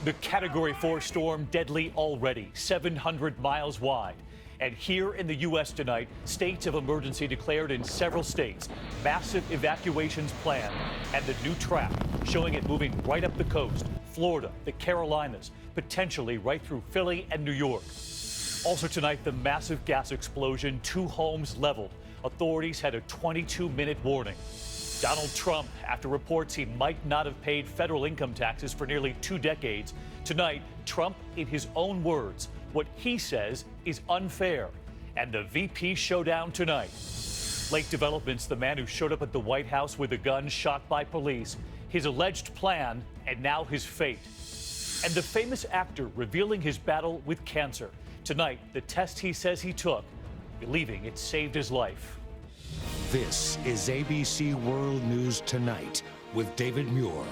The Category 4 storm deadly already, 700 miles wide. And here in the U.S. tonight, states of emergency declared in several states. Massive evacuations planned. And the new track showing it moving right up the coast. Florida, the Carolinas, potentially right through Philly and New York. Also tonight, the massive gas explosion, 2 homes leveled. Authorities had a 22-minute warning. Donald Trump, after reports he might not have paid federal income taxes for nearly 2 decades. Tonight, Trump, in his own words, what he says is unfair. And the VP showdown tonight. Late developments, the man who showed up at the White House with a gun shot by police, his alleged plan, and now his fate. And the famous actor revealing his battle with cancer. Tonight, the test he says he took, believing it saved his life. This is ABC World News Tonight with David Muir.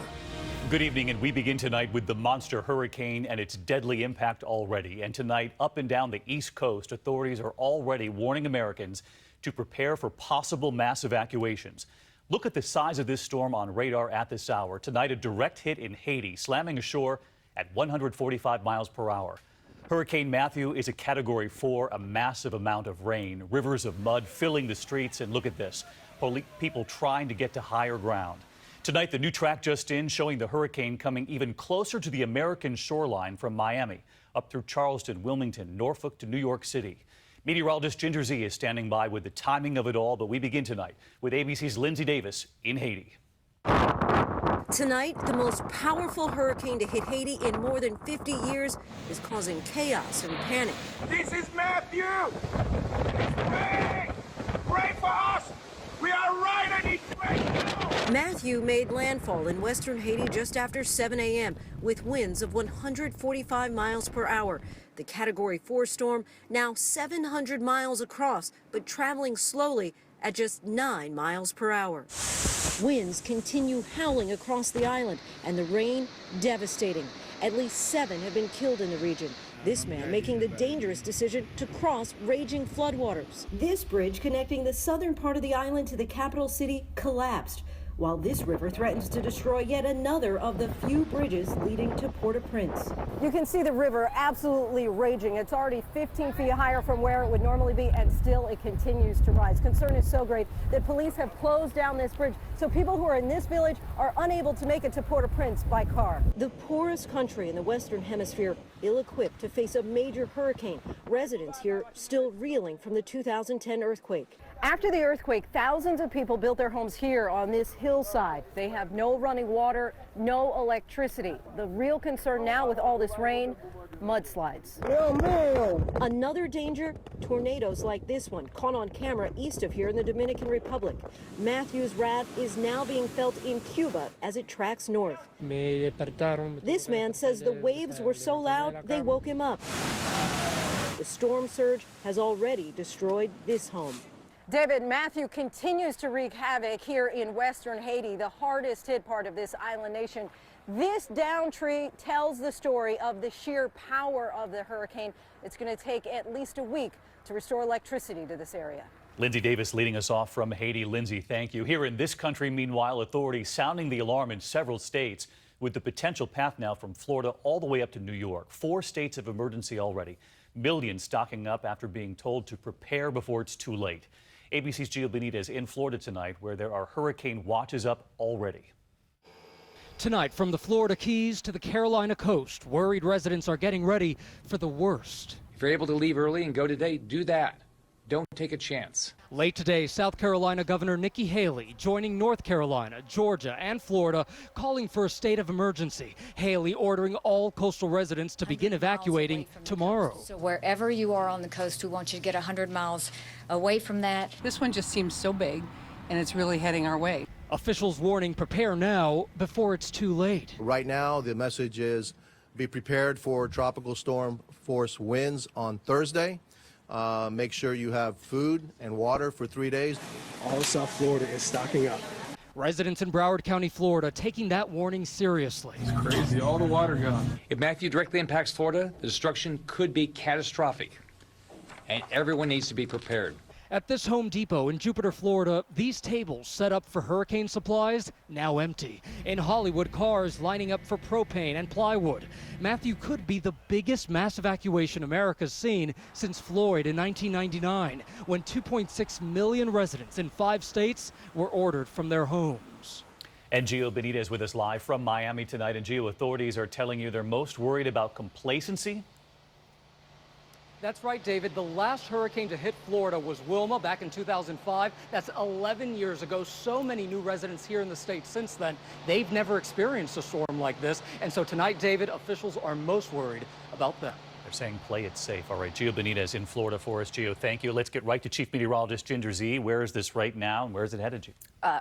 Good evening, and we begin tonight with the monster hurricane and its deadly impact already. And tonight, up and down the East Coast, authorities are already warning Americans to prepare for possible mass evacuations. Look at the size of this storm on radar at this hour. Tonight, a direct hit in Haiti, slamming ashore at 145 miles per hour. Hurricane Matthew is a Category 4, a massive amount of rain, rivers of mud filling the streets, and look at this, people trying to get to higher ground. Tonight, the new track just in showing the hurricane coming even closer to the American shoreline from Miami, up through Charleston, Wilmington, Norfolk to New York City. Meteorologist Ginger Z is standing by with the timing of it all, but we begin tonight with ABC's Lindsay Davis in Haiti. Tonight, the most powerful hurricane to hit Haiti in more than 50 years is causing chaos and panic. This is Matthew! Pray! Pray for us! We are right at it right now! Matthew made landfall in western Haiti just after 7 a.m. with winds of 145 miles per hour. The Category 4 storm now 700 miles across, but traveling slowly at just 9 miles per hour. Winds continue howling across the island, and the rain devastating. At least 7 have been killed in the region. This man making the dangerous decision to cross raging floodwaters. This bridge connecting the southern part of the island to the capital city collapsed, while this river threatens to destroy yet another of the few bridges leading to Port-au-Prince. You can see the river absolutely raging. It's already 15 feet higher from where it would normally be, and still it continues to rise. Concern is so great that police have closed down this bridge, so people who are in this village are unable to make it to Port-au-Prince by car. The poorest country in the Western Hemisphere, ill-equipped to face a major hurricane. Residents here still reeling from the 2010 earthquake. After the earthquake, thousands of people built their homes here on this hillside. They have no running water, no electricity. The real concern now with all this rain, mudslides. Another danger, tornadoes like this one, caught on camera east of here in the Dominican Republic. Matthew's wrath is now being felt in Cuba as it tracks north. This man says the waves were so loud they woke him up. The storm surge has already destroyed this home. David, Matthew continues to wreak havoc here in western Haiti, the hardest hit part of this island nation. This down tree tells the story of the sheer power of the hurricane. It's going to take at least a week to restore electricity to this area. Lindsay Davis leading us off from Haiti. Lindsay, thank you. Here in this country, meanwhile, authorities sounding the alarm in several states with the potential path now from Florida all the way up to New York. 4 states of emergency already. Millions stocking up after being told to prepare before it's too late. ABC's Wjla Benitez in Florida tonight, where there are hurricane watches up already. Tonight, from the Florida Keys to the Carolina coast, worried residents are getting ready for the worst. If you're able to leave early and go today, do that. Don't take a chance. Late today, South Carolina Governor Nikki Haley joining North Carolina, Georgia, and Florida, calling for a state of emergency. Haley ordering all coastal residents to begin evacuating tomorrow. So wherever you are on the coast, we want you to get 100 miles away from that. This one just seems so big, and it's really heading our way. Officials warning prepare now before it's too late. Right now, the message is be prepared for tropical storm force winds on Thursday. Make sure you have food and water for 3 days. All of South Florida is stocking up. Residents in Broward County, Florida, taking that warning seriously. It's crazy, all the water gone. If Matthew directly impacts Florida, the destruction could be catastrophic, and everyone needs to be prepared. At this Home Depot in Jupiter, Florida, these tables set up for hurricane supplies now empty. In Hollywood, cars lining up for propane and plywood. Matthew could be the biggest mass evacuation America's seen since Floyd in 1999, when 2.6 million residents in 5 states were ordered from their homes. And Gio Benitez with us live from Miami tonight. And Gio, authorities are telling you they're most worried about complacency. That's right, David. The last hurricane to hit Florida was Wilma back in 2005. That's 11 years ago. So many new residents here in the state since then. They've never experienced a storm like this. And so tonight, David, officials are most worried about them. They're saying play it safe. All right, Gio Benitez in Florida for us. Gio, thank you. Let's get right to Chief Meteorologist Ginger Z. Where is this right now and where is it headed to?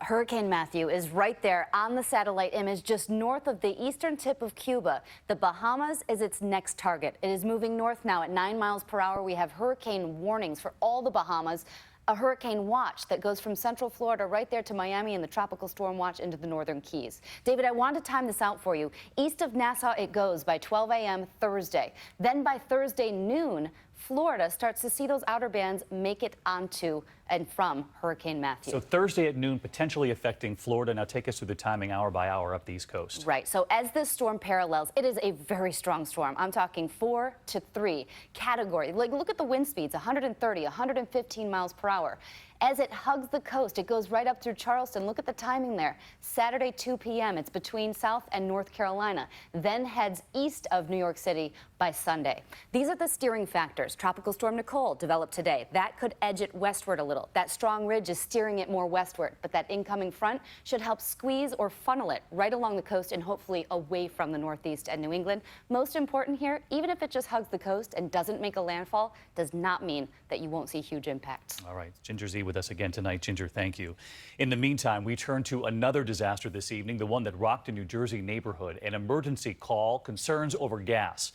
Hurricane Matthew is right there on the satellite image just north of the eastern tip of Cuba. The Bahamas is its next target. It is moving north now at 9 miles per hour. We have hurricane warnings for all the Bahamas. A hurricane watch that goes from central Florida right there to Miami, and the tropical storm watch into the northern Keys. David, I wanted to time this out for you. East of Nassau it goes by 12 a.m. Thursday. Then by Thursday noon, Florida starts to see those outer bands make it onto and from Hurricane Matthew. So Thursday at noon, potentially affecting Florida. Now take us through the timing hour by hour up the East Coast. Right. So as this storm parallels, it is a very strong storm. I'm talking 4 to 3 category. Like, look at the wind speeds, 130, 115 miles per hour. As it hugs the coast, it goes right up through Charleston. Look at the timing there. Saturday, 2 p.m. It's between South and North Carolina, then heads east of New York City by Sunday. These are the steering factors. Tropical Storm Nicole developed today. That could edge it westward a little. That strong ridge is steering it more westward, but that incoming front should help squeeze or funnel it right along the coast and hopefully away from the Northeast and New England. Most important here, even if it just hugs the coast and doesn't make a landfall, does not mean that you won't see huge impacts. All right, Ginger Z with us again tonight. Ginger, thank you. In the meantime, we turn to another disaster this evening, the one that rocked a New Jersey neighborhood. An emergency call, concerns over gas.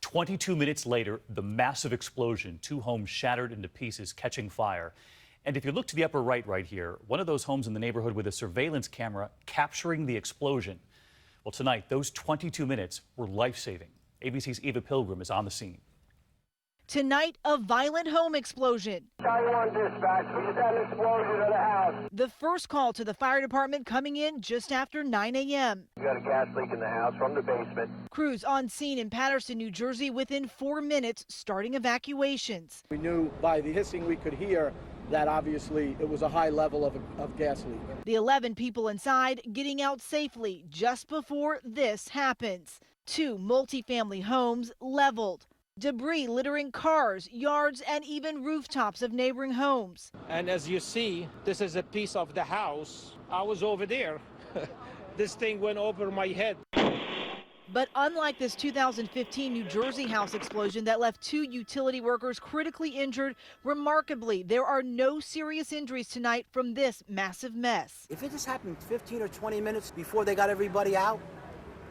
22 minutes later, the massive explosion, 2 homes shattered into pieces, catching fire. And if you look to the upper right here, one of those homes in the neighborhood with a surveillance camera capturing the explosion. Well, tonight, those 22 minutes were life-saving. ABC's Eva Pilgrim is on the scene. Tonight, a violent home explosion. 911 dispatch, we just had an explosion at the house. The first call to the fire department coming in just after 9 a.m. We got a gas leak in the house from the basement. Crews on scene in Patterson, New Jersey within 4 minutes, starting evacuations. We knew by the hissing we could hear that obviously it was a high level of gas leak. The 11 people inside getting out safely just before this happens. 2 multifamily homes leveled. Debris littering cars, yards, and even rooftops of neighboring homes. And as you see, this is a piece of the house. I was over there. This thing went over my head. But unlike this 2015 New Jersey house explosion that left 2 utility workers critically injured, remarkably, there are no serious injuries tonight from this massive mess. If it just happened 15 or 20 minutes before they got everybody out,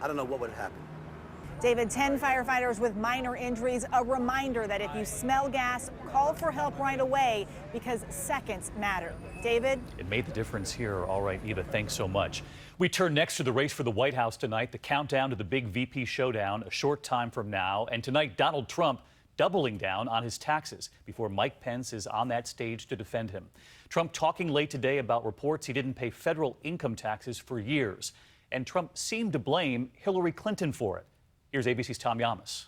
I don't know what would have happened. David, 10 firefighters with minor injuries. A reminder that if you smell gas, call for help right away because seconds matter. David? It made the difference here. All right, Eva, thanks so much. We turn next to the race for the White House tonight, the countdown to the big VP showdown a short time from now. And tonight, Donald Trump doubling down on his taxes before Mike Pence is on that stage to defend him. Trump talking late today about reports he didn't pay federal income taxes for years. And Trump seemed to blame Hillary Clinton for it. Here's ABC's Tom Yamas.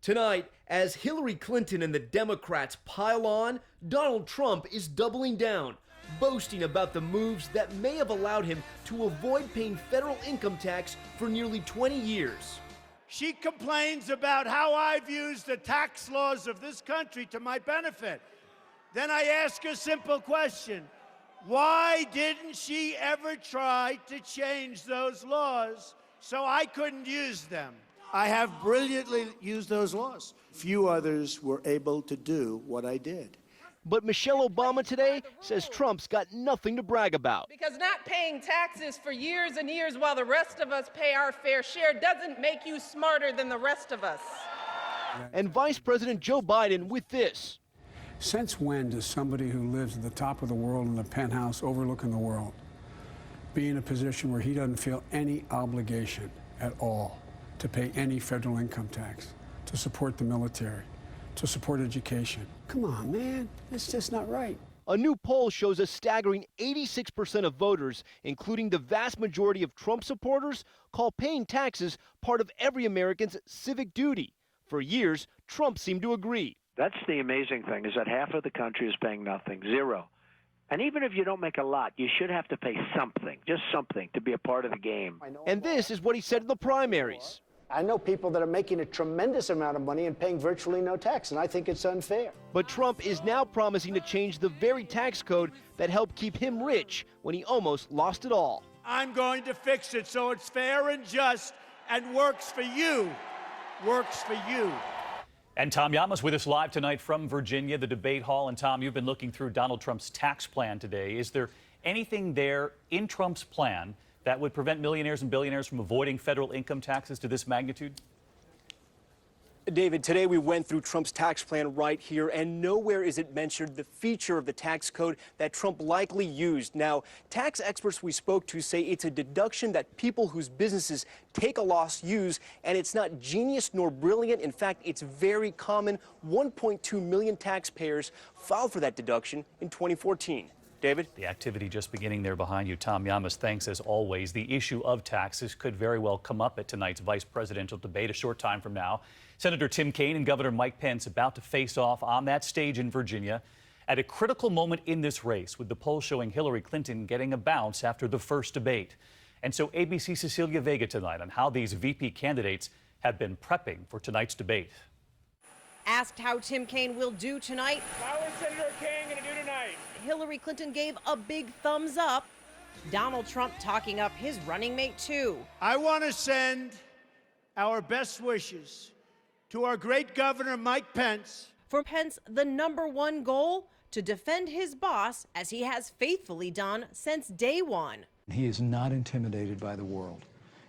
Tonight, as Hillary Clinton and the Democrats pile on, Donald Trump is doubling down, boasting about the moves that may have allowed him to avoid paying federal income tax for nearly 20 years. She complains about how I've used the tax laws of this country to my benefit. Then I ask a simple question. Why didn't she ever try to change those laws so I couldn't use them? I have brilliantly used those laws. Few others were able to do what I did. But Michelle Obama today says Trump's got nothing to brag about. Because not paying taxes for years and years while the rest of us pay our fair share doesn't make you smarter than the rest of us. And Vice President Joe Biden with this. Since when does somebody who lives at the top of the world in the penthouse overlooking the world be in a position where he doesn't feel any obligation at all to pay any federal income tax, to support the military, to support education. Come on, man. It's just not right. A new poll shows a staggering 86% of voters, including the vast majority of Trump supporters, call paying taxes part of every American's civic duty. For years, Trump seemed to agree. That's the amazing thing, is that half of the country is paying nothing, zero. And even if you don't make a lot, you should have to pay something, just something, to be a part of the game. And this is what he said in the primaries. I know people that are making a tremendous amount of money and paying virtually no tax, and I think it's unfair. But Trump is now promising to change the very tax code that helped keep him rich when he almost lost it all. I'm going to fix it so it's fair and just and works for you. Works for you. And Tom Llamas with us live tonight from Virginia, the debate hall. And Tom, you've been looking through Donald Trump's tax plan today. Is there anything there in Trump's plan that would prevent millionaires and billionaires from avoiding federal income taxes to this magnitude? David, today we went through Trump's tax plan right here, and nowhere is it mentioned the feature of the tax code that Trump likely used. Now, tax experts we spoke to say it's a deduction that people whose businesses take a loss use, and it's not genius nor brilliant. In fact, it's very common. 1.2 million taxpayers filed for that deduction in 2014. David? The activity just beginning there behind you. Tom Llamas, thanks as always. The issue of taxes could very well come up at tonight's vice presidential debate a short time from now. Senator Tim Kaine and Governor Mike Pence about to face off on that stage in Virginia at a critical moment in this race, with the polls showing Hillary Clinton getting a bounce after the first debate. And so ABC's Cecilia Vega tonight on how these VP candidates have been prepping for tonight's debate. Asked how Tim Kaine will do tonight, How is Senator Kaine going to do tonight? Hillary Clinton gave a big thumbs up. Donald Trump talking up his running mate, too. I want to send our best wishes to our great governor, Mike Pence. For Pence, the #1 goal, to defend his boss, as he has faithfully done since day one. He is not intimidated by the world.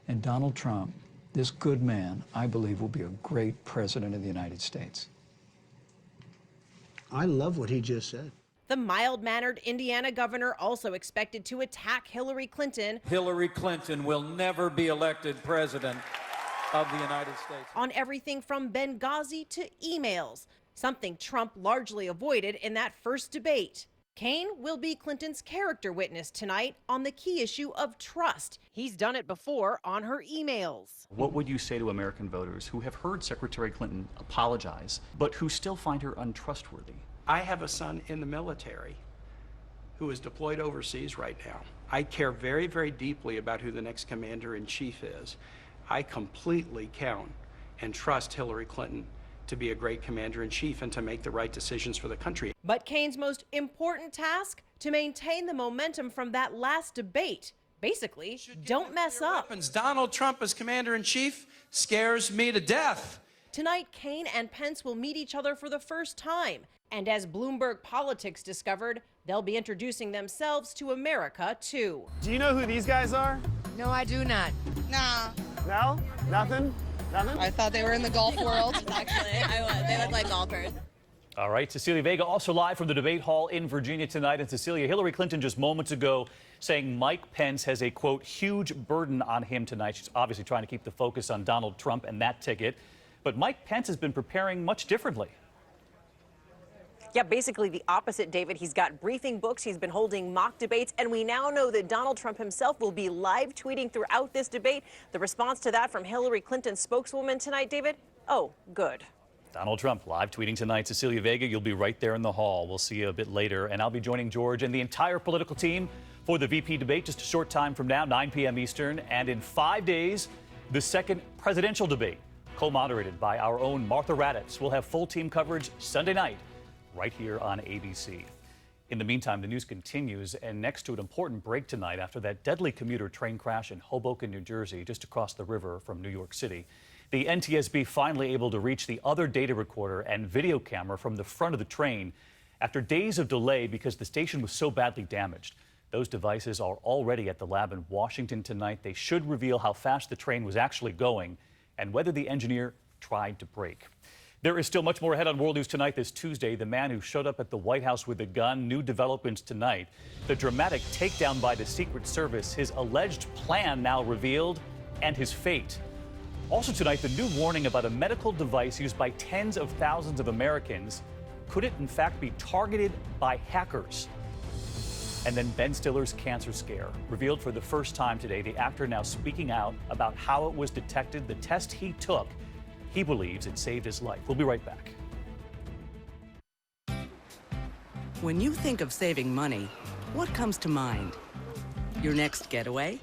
And Donald Trump, this good man, I believe, will be a great president of the United States. I love what he just said. The mild-mannered Indiana governor also expected to attack Hillary Clinton. Hillary Clinton will never be elected president of the United States. On everything from Benghazi to emails, something Trump largely avoided in that first debate. Kaine will be Clinton's character witness tonight on the key issue of trust. He's done it before on her emails. What would you say to American voters who have heard Secretary Clinton apologize, but who still find her untrustworthy? I have a son in the military who is deployed overseas right now. I care very, very deeply about who the next commander-in-chief is. I completely count and trust Hillary Clinton to be a great commander-in-chief and to make the right decisions for the country. But Kaine's most important task, to maintain the momentum from that last debate. Basically, don't mess up. Donald Trump as commander-in-chief scares me to death. Tonight, Kaine and Pence will meet each other for the first time. And as Bloomberg Politics discovered, they'll be introducing themselves to America, too. Do you know who these guys are? No, I do not. Nah. No? Nothing? Nothing? I thought they were in the golf world. Actually, they look like golfers. All right, Cecilia Vega also live from the debate hall in Virginia tonight. And Cecilia, Hillary Clinton just moments ago saying Mike Pence has a, quote, huge burden on him tonight. She's obviously trying to keep the focus on Donald Trump and that ticket. But Mike Pence has been preparing much differently. Yeah, basically the opposite, David. He's got briefing books. He's been holding mock debates. And we now know that Donald Trump himself will be live tweeting throughout this debate. The response to that from Hillary Clinton's spokeswoman tonight, David? Oh, good. Donald Trump live tweeting tonight. Cecilia Vega, you'll be right there in the hall. We'll see you a bit later. And I'll be joining George and the entire political team for the VP debate just a short time from now, 9 p.m. Eastern. And in 5 days, the second presidential debate, co-moderated by our own Martha Raddatz. We'll have full team coverage Sunday night right here on ABC. In the meantime, the news continues, and next to an important break tonight after that deadly commuter train crash in Hoboken, New Jersey, just across the river from New York City, the NTSB finally able to reach the other data recorder and video camera from the front of the train after days of delay because the station was so badly damaged. Those devices are already at the lab in Washington tonight. They should reveal how fast the train was actually going and whether the engineer tried to brake. There is still much more ahead on World News Tonight this Tuesday. The man who showed up at the White House with a gun, new developments tonight. The dramatic takedown by the Secret Service, his alleged plan now revealed, and his fate. Also tonight, the new warning about a medical device used by tens of thousands of Americans. Could it, in fact, be targeted by hackers? And then Ben Stiller's cancer scare. Revealed for the first time today, the actor now speaking out about how it was detected, the test he took. He believes it saved his life. We'll be right back. When you think of saving money, what comes to mind? Your next getaway?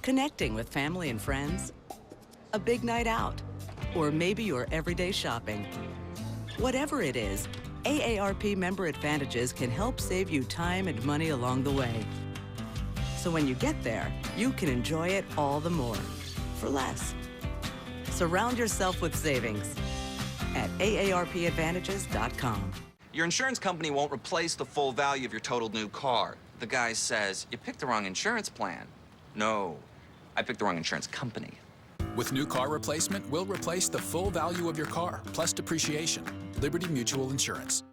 Connecting with family and friends? A big night out? Or maybe your everyday shopping? Whatever it is, AARP Member Advantages can help save you time and money along the way. So when you get there, you can enjoy it all the more, for less. Surround yourself with savings at AARPadvantages.com. Your insurance company won't replace the full value of your totaled new car. The guy says, you picked the wrong insurance plan. No, I picked the wrong insurance company. With new car replacement, we'll replace the full value of your car, plus depreciation. Liberty Mutual Insurance.